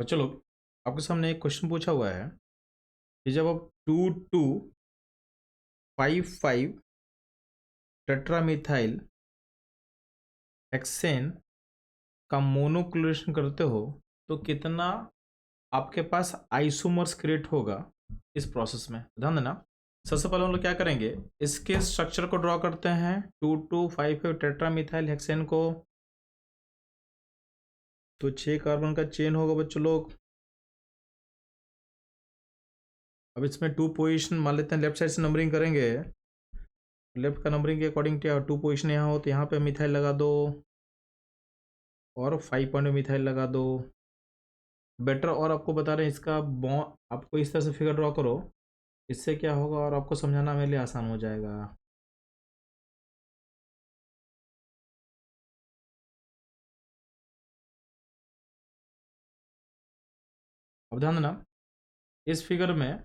बच्चों लोग, आपके सामने एक क्वेश्चन पूछा हुआ है कि जब आप 2,2,5,5 टेट्रामिथाइल हेक्सेन का मोनोक्लोरेशन करते हो तो कितना आपके पास आइसोमर्स क्रिएट होगा इस प्रोसेस में। ध्यान देना, सबसे पहले हम लोग क्या करेंगे, इसके स्ट्रक्चर को ड्रॉ करते हैं 2,2,5,5 टेट्रामिथाइल हेक्सेन को। तो 6 कार्बन का चेन होगा बच्चों लोग। अब इसमें 2 पोजीशन मान लेते हैं, लेफ्ट साइड से नंबरिंग करेंगे। लेफ्ट का नंबरिंग के अकॉर्डिंग क्या 2 पोजीशन यहाँ हो तो यहाँ पे मिथाइल लगा दो और 5 पॉइंट में मिथाइल लगा दो। बेटर, और आपको बता रहे हैं इसका बॉन्ड आपको इस तरह से फिगर ड्रॉ करो, इससे क्या होगा और आपको समझाना मेरे लिए आसान हो जाएगा। अब ध्यान देना, इस फिगर में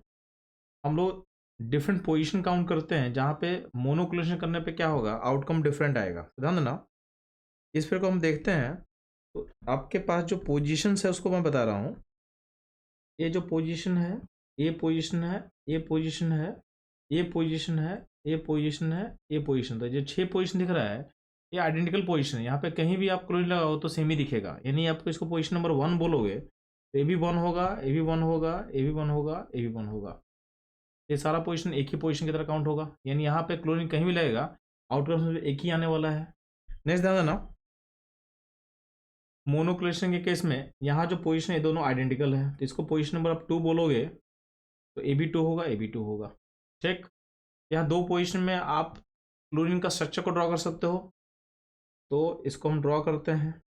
हम लोग डिफरेंट पोजीशन काउंट करते हैं जहाँ पे मोनोक्लोरेशन करने पे क्या होगा, आउटकम डिफरेंट आएगा। ध्यान देना, इस फिगर को हम देखते हैं तो आपके पास जो पोजीशन है उसको मैं बता रहा हूँ। ये जो पोजीशन है, ये पोजीशन है, ये पोजीशन है, ये पोजीशन है, ये पोजीशन है, ये पोजीशन। तो जो 6 पोजीशन दिख रहा है ये आइडेंटिकल पोजीशन है। यहाँ पे कहीं भी आप क्लोरीन लगाओ तो सेम ही दिखेगा, यानी आपको इसको पोजीशन नंबर 1 बोलोगे तो ए भी 1 होगा, ए भी 1 होगा, ए भी 1 होगा, ए भी 1 होगा। ये सारा पोजीशन एक ही पोजीशन की तरह काउंट होगा, यानी यहाँ पे क्लोरीन कहीं भी लगेगा आउटकम एक ही आने वाला है। नेक्स्ट ध्यान देना, मोनोक्लोरेशन के केस में यहाँ जो पोजीशन है दोनों आइडेंटिकल है, तो इसको पोजीशन नंबर आप 2 बोलोगे तो ए भी 2 होगा, ए भी 2 होगा। ठीक, यहाँ 2 पोजीशन में आप क्लोरीन का स्ट्रक्चर को ड्रॉ कर सकते हो, तो इसको हम ड्रॉ करते हैं।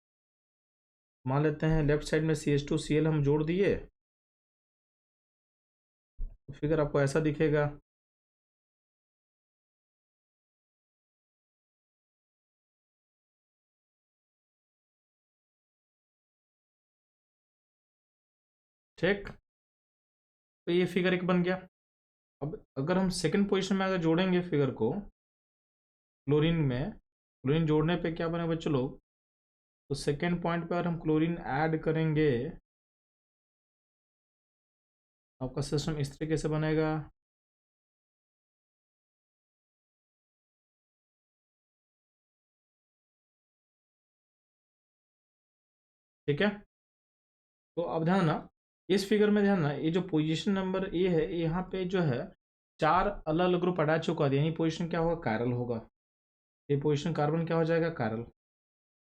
मान लेते हैं लेफ्ट साइड में CH2Cl हम जोड़ दिए, तो फिगर आपको ऐसा दिखेगा। ठीक, तो ये फिगर एक बन गया। अब अगर हम सेकंड पोजीशन में अगर जोड़ेंगे फिगर को क्लोरीन में, क्लोरीन जोड़ने पे क्या बनेगा बच्चों लोग, तो सेकंड पॉइंट पे अगर हम क्लोरीन ऐड करेंगे आपका सिस्टम इस तरीके से बनेगा। ठीक है, तो अब ध्यान ना, इस फिगर में ध्यान ना, ये जो पोजीशन नंबर ए है यहाँ पे जो है 4 अलग अलग ग्रुप हटा चुका है, यानी पोजीशन क्या होगा, कायरल होगा। ये पोजीशन कार्बन क्या हो जाएगा, कायरल।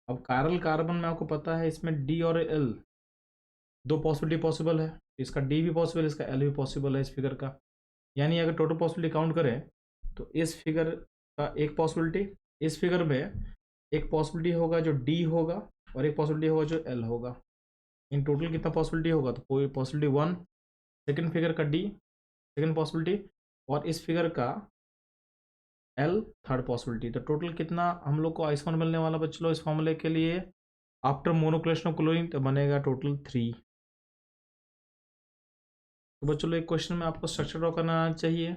अब कायरल कार्बन में आपको पता है इसमें डी और एल दो पॉसिबिलिटी पॉसिबल है, इसका डी भी पॉसिबल है, इसका एल भी पॉसिबल है इस फिगर का। यानी अगर टोटल पॉसिबिलिटी काउंट करें तो इस फिगर का एक पॉसिबिलिटी, इस फिगर में एक पॉसिबिलिटी होगा जो डी होगा और एक पॉसिबिलिटी होगा जो एल होगा। इन टोटल कितना पॉसिबिलिटी होगा, तो कोई पॉसिबिलिटी 1, सेकंड फिगर का डी सेकंड पॉसिबिलिटी, और इस फिगर का एल थर्ड पॉसिबिलिटी। तो टोटल कितना हम लोग को आइसोमर मिलने वाला बच्चों लोग इस फॉर्मूले के लिए, आफ्टर मोनोक्लोरेशन ऑफ क्लोरीन, तो बनेगा टोटल 3। तो बच्चों लोग एक क्वेश्चन में आपको स्ट्रक्चर ड्रॉ करना आना चाहिए,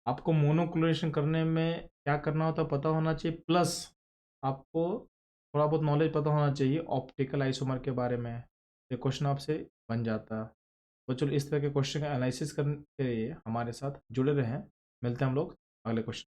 आपको मोनोक्लोरेशन करने में क्या करना होता है पता होना चाहिए, प्लस आपको थोड़ा बहुत नॉलेज पता होना चाहिए ऑप्टिकल आइसोमर के बारे में। ये क्वेश्चन आपसे बन जाता है। तो चलो इस तरह के क्वेश्चन का एनालिसिस करने के लिए हमारे साथ जुड़े रहें। मिलते हैं हम लोग अगले क्वेश्चन।